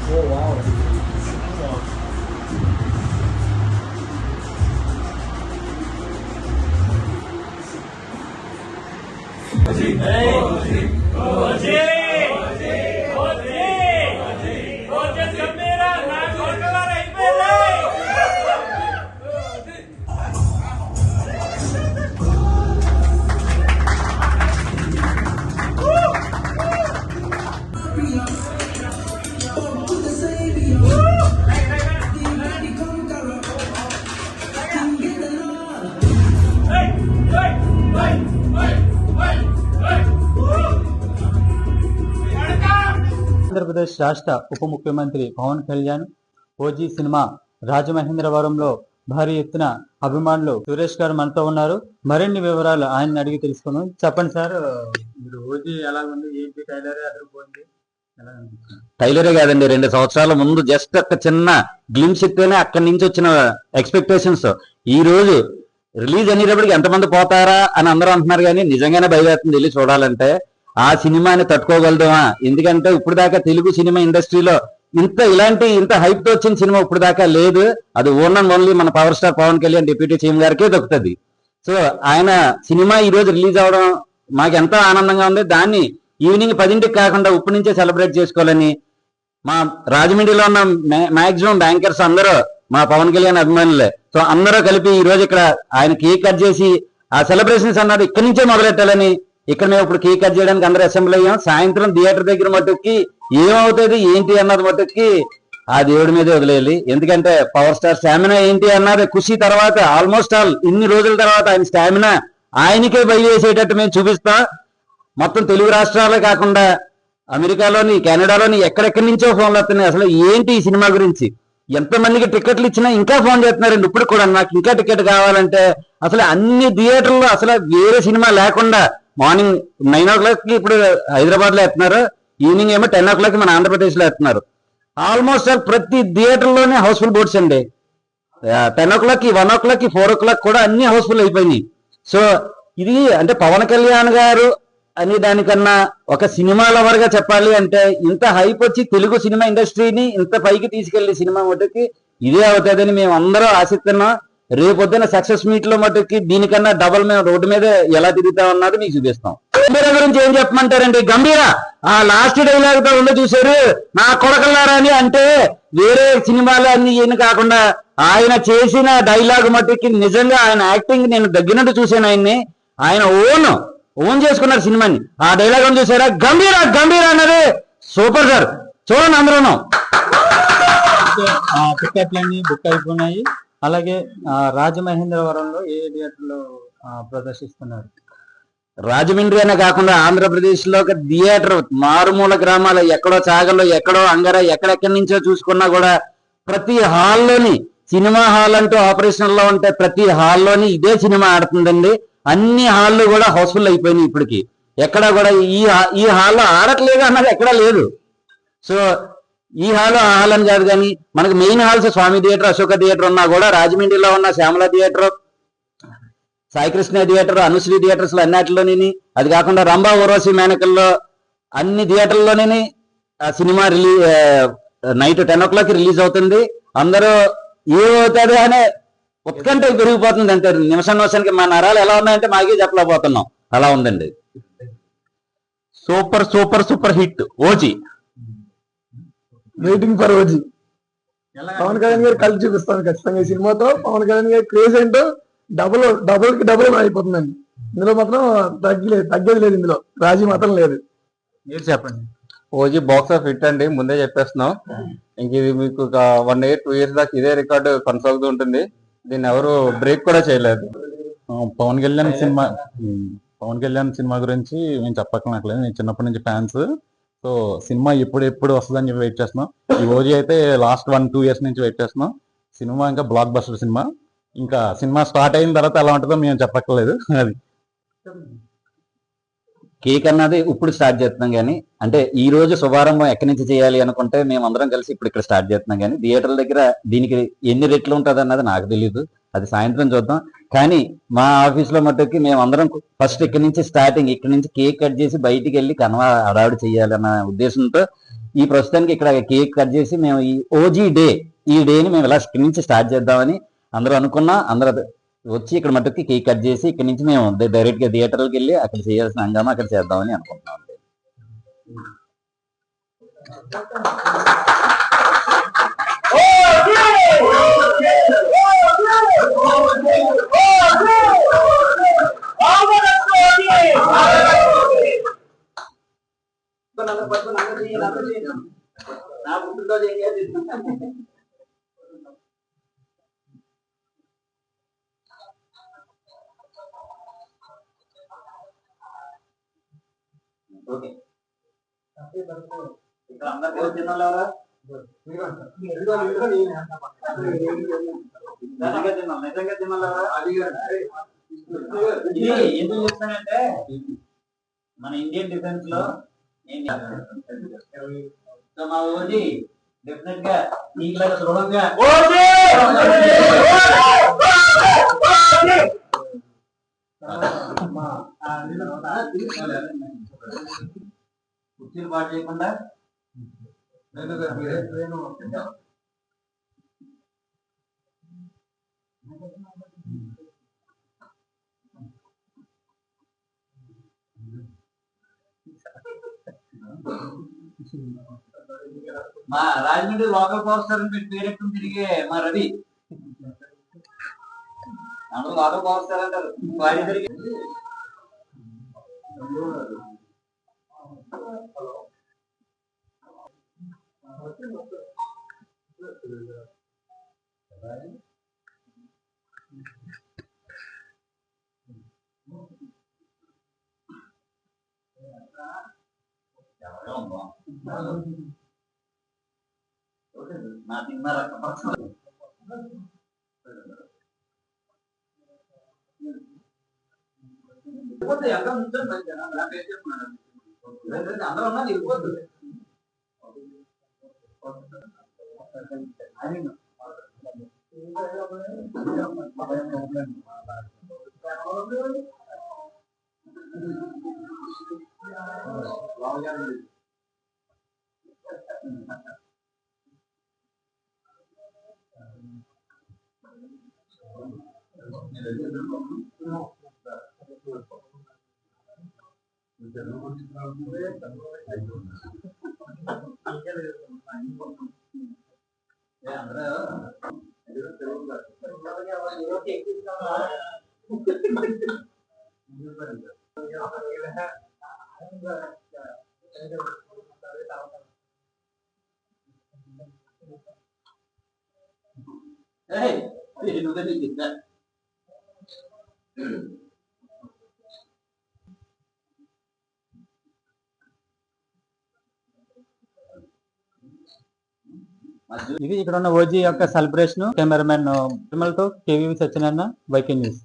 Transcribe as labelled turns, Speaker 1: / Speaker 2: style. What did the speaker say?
Speaker 1: Oh wow.
Speaker 2: Andhra Pradesh రాష్ట్ర ఉప ముఖ్యమంత్రి పవన్ కళ్యాణ్ ఓజీ సినిమా రాజమహేంద్రవరంలో భారీ ఎత్తున అభిమానులు సురేష్ గారు మనతో ఉన్నారు. మరిన్ని వివరాలు ఆయన అడిగి తెలుసుకున్నాం. చెప్పండి సార్, మీరు ఓజీ ఎలా ఉంది, ఏంటి టైలరే అదిరిపోయింది?
Speaker 3: టైలరే కాదండి, 2 సంవత్సరాల ముందు జస్ట్ ఒక చిన్న గ్లిమ్స్ ఇస్తేనే అక్కడి నుంచి వచ్చిన ఎక్స్పెక్టేషన్స్ ఈ రోజు రిలీజ్ అనేటప్పటికి ఎంతమంది పోతారా అని అందరూ అంటున్నారు. కానీ నిజంగానే భయవేస్తుంది వెళ్ళి చూడాలంటే. ఆ సినిమాని తట్టుకోగలదామా? ఎందుకంటే ఇప్పుడు దాకా తెలుగు సినిమా ఇండస్ట్రీలో ఇంత హైప్ తో వచ్చిన సినిమా ఇప్పుడు దాకా లేదు. అది ఓన్లీ మన power star Pavan Kalyan deputy CM గారికే దొరుకుతుంది. సో ఆయన సినిమా ఈ రోజు రిలీజ్ అవడం మాకు ఎంతో ఆనందంగా ఉంది. దాన్ని ఈవినింగ్ 10ంటికి కాకుండా ఇప్పటి నుంచే సెలబ్రేట్ చేసుకోవాలని మా రాజమండ్రిలో ఉన్న మాక్సిమం బ్యాంకర్స్ అందరూ మా పవన్ కళ్యాణ్ అభిమానులే. సో అందరూ కలిపి ఈ రోజు ఇక్కడ ఆయన కేక్ కట్ చేసి ఆ సెలబ్రేషన్స్ అన్నారు ఇక్కడి నుంచే మొదలెట్టాలని ఇక్కడ మేము ఇప్పుడు కేక్ కట్ చేయడానికి అందరూ అసెంబ్లీ అయ్యాం. సాయంత్రం థియేటర్ దగ్గర మట్టుకి ఏమవుతుంది ఏంటి అన్నది మట్టుకి ఆ దేవుడి మీదే వదిలేయాలి. ఎందుకంటే పవర్ స్టార్ స్టామినా ఏంటి అన్నది ఖుషి తర్వాత ఆల్మోస్ట్ ఆల్ ఇన్ని రోజుల తర్వాత ఆయన స్టామినా ఆయనకే బయలుదేసేటట్టు మేము చూపిస్తాం. మొత్తం తెలుగు రాష్ట్రాలే కాకుండా అమెరికాలోని కెనడాలోని ఎక్కడెక్కడి నుంచో ఫోన్లు వస్తున్నాయి. అసలు ఏంటి ఈ సినిమా గురించి, ఎంతమందికి టికెట్లు ఇచ్చినా ఇంకా ఫోన్ చేస్తున్నారండి. ఇప్పుడు కూడా నాకు ఇంకా టికెట్ కావాలంటే అసలు అన్ని థియేటర్లో అసలు వేరే సినిమా లేకుండా మార్నింగ్ 9 o'clock ఇప్పుడు హైదరాబాద్ లో వేస్తున్నారు, ఈవినింగ్ ఏమో 10 o'clock మన ఆంధ్రప్రదేశ్ లో వేస్తున్నారు. ఆల్మోస్ట్ ప్రతి థియేటర్లోనే హౌస్ఫుల్ బోర్డ్స్ అండి. 10 o'clock, 1 o'clock, 4 o'clock కూడా అన్ని హౌస్ఫుల్ అయిపోయినాయి. సో ఇది అంటే పవన్ కళ్యాణ్ గారు అనే దానికన్నా ఒక సినిమా లవర్ గా చెప్పాలి అంటే ఇంత హైప్ వచ్చి తెలుగు సినిమా ఇండస్ట్రీని ఇంత పైకి తీసుకెళ్లి సినిమా మటుకి ఇదే అవుతుందని మేము అందరూ ఆశిస్తున్నాం. రేపొద్దున సక్సెస్ మీట్ లో మటుకి దీనికన్నా డబల్ మేము రోడ్డు మీద ఎలా తిరుగుతా ఉన్నది మీకు చూపిస్తాం. గంభీర గురించి ఏం చెప్పమంటారండి? గంభీర ఆ లాస్ట్ డైలాగ్ తో ఉందో చూసారు, నా కొడకల్లారా అని. అంటే వేరే సినిమాలు అన్ని ఈయన కాకుండా ఆయన చేసిన డైలాగ్ మటుకి నిజంగా ఆయన యాక్టింగ్ నేను దగ్గరుండి చూశాను. ఆయన ఓన్ చేసుకున్నారు సినిమాని. ఆ డైలాగ్ చూసారా, గంభీర గంభీర అన్నది సూపర్ సార్. చూడండి అందరూ.
Speaker 2: టికెట్లన్నీ బుక్ అయిపోయినాయి. అలాగే రాజమహేంద్రవరంలో ఏ థియేటర్లో ప్రదర్శిస్తున్నారు?
Speaker 3: రాజమండ్రి అనే కాకుండా ఆంధ్రప్రదేశ్ లో ఒక థియేటర్ మారుమూల గ్రామాలు ఎక్కడో చాగల్లో ఎక్కడో అంగర ఎక్కడెక్కడి నుంచో చూసుకున్నా కూడా ప్రతి హాల్లోని సినిమా హాల్ అంటూ ఆపరేషన్ లో ఉంటే ప్రతి హాల్లోని ఇదే సినిమా ఆడుతుందండి. అన్ని హాళ్ళు కూడా హౌస్ఫుల్ అయిపోయినాయి. ఇప్పటికి ఎక్కడా కూడా ఈ హాల్లో ఆడట్లేదు అన్నది ఎక్కడా లేదు. సో ఈ హాల్ ఆ హాల్ అని కాదు, కానీ మనకి మెయిన్ హాల్స్ స్వామి థియేటర్, అశోక థియేటర్ ఉన్నా కూడా రాజమండ్రిలో ఉన్న Shyamala theatre, Saikrishna theatre, Anusri theatres లో అన్నిటిలోని, అది కాకుండా రంభా ఊర్వశి మేనకల్లో అన్ని థియేటర్లోనే సినిమా నైట్ 10 o'clock రిలీజ్ అవుతుంది. అందరూ ఏమవుతుంది అనే ఉత్కంఠ పెరిగిపోతుంది. అంటే నిమిషానికి మా నరాలు ఎలా ఉన్నాయంటే మాకే చెప్పలేకపోతున్నాం, అలా ఉందండి.
Speaker 4: Super super super hit OG.
Speaker 1: Waiting for OG. Pavan Kalyan garu కలిసి చూపిస్తాను ఖచ్చితంగా. ఈ సినిమాతో పవన్ కళ్యాణ్ గారి క్రేజ్ ఏంటో డబుల్ అయిపోతుందండి. ఇందులో మాత్రం తగ్గేది లేదు, ఇందులో రాజీ మాత్రం లేదు.
Speaker 2: మీరు చెప్పండి.
Speaker 4: ఓజీ బాక్స్ ఆఫ్ హిట్ అండి, ముందే చెప్పేస్తున్నాం. ఇంక ఇది మీకు ఒక 1 year 2 years దాకా ఇదే రికార్డు కొనసాగుతూ ఉంటుంది. దీన్ని ఎవరు బ్రేక్ కూడా చేయలేదు.
Speaker 5: పవన్ కళ్యాణ్ సినిమా గురించి మేము చెప్పక్కర్లేదు, నేను చిన్నప్పటి నుంచి ఫ్యాన్స్. సో సినిమా ఎప్పుడు వస్తుందని చెప్పి వెయిట్ చేస్తున్నాం. ఈ ఓజీ అయితే లాస్ట్ 1-2 years నుంచి వెయిట్ చేస్తున్నాం. సినిమా ఇంకా బ్లాక్ బస్టర్ సినిమా. ఇంకా సినిమా స్టార్ట్ అయిన తర్వాత ఎలా ఉంటుందో మేము చెప్పక్కర్లేదు. అది
Speaker 3: కేక్ అన్నది ఇప్పుడు స్టార్ట్ చేస్తున్నాం. కానీ అంటే ఈ రోజు శుభారంభం ఎక్కడి నుంచి చేయాలి అనుకుంటే మేము అందరం కలిసి ఇప్పుడు ఇక్కడ స్టార్ట్ చేస్తున్నాం. కానీ థియేటర్ల దగ్గర దీనికి ఎన్ని రెట్లు ఉంటుంది అన్నది నాకు తెలియదు. అది సాయంత్రం చూద్దాం. కానీ మా ఆఫీస్ లో మట్టుకి మేము అందరం ఫస్ట్ ఇక్కడ నుంచి స్టార్టింగ్, ఇక్కడ నుంచి కేక్ కట్ చేసి బయటికి వెళ్ళి కనవా హడావిడి చేయాలన్న ఉద్దేశంతో ఈ ప్రస్తుతానికి ఇక్కడ కేక్ కట్ చేసి మేము ఈ ఓజీ డే, ఈ డేని మేము ఇలా ఇక్కడ నుంచి స్టార్ట్ చేద్దామని అందరూ అనుకున్నా. అందరూ వచ్చి ఇక్కడ మట్టుకి కేక్ కట్ చేసి ఇక్కడ నుంచి మేము డైరెక్ట్ గా థియేటర్కి వెళ్ళి అక్కడ చేయాల్సిన హంగామా అక్కడ చేద్దామని అనుకుంటున్నాం. ఓకే, ఇక్కడ అందరికీ వచ్చిన వాళ్ళు ఎవరా? నిజంగా తినాలి. ఇది ఎందుకు చెప్తానంటే మన ఇండియన్ డిఫెన్స్ లో మా ఓజీ డెఫినెట్ గా నీకు దృఢంగా కుర్చీలు పాటు చేయకుండా మా రాజమండ్రి లోకల్ పవర్ స్టార్ పేరెట్టు తిరిగే మా రవి అందరూ లోకల్ పవర్ స్టార్ అంటారు. వాడి తిరిగి నా తిన్న రక్తపక్షం అందరూ ఉన్నది వెళ్ళిపోతుంది.
Speaker 2: ఇది ఇక్కడ ఉన్న ఓజీ యొక్క సెలబ్రేషన్. కెమెరామెన్ తిరుమలతో కేవీ సత్యనారాయణ, వైకే న్యూస్.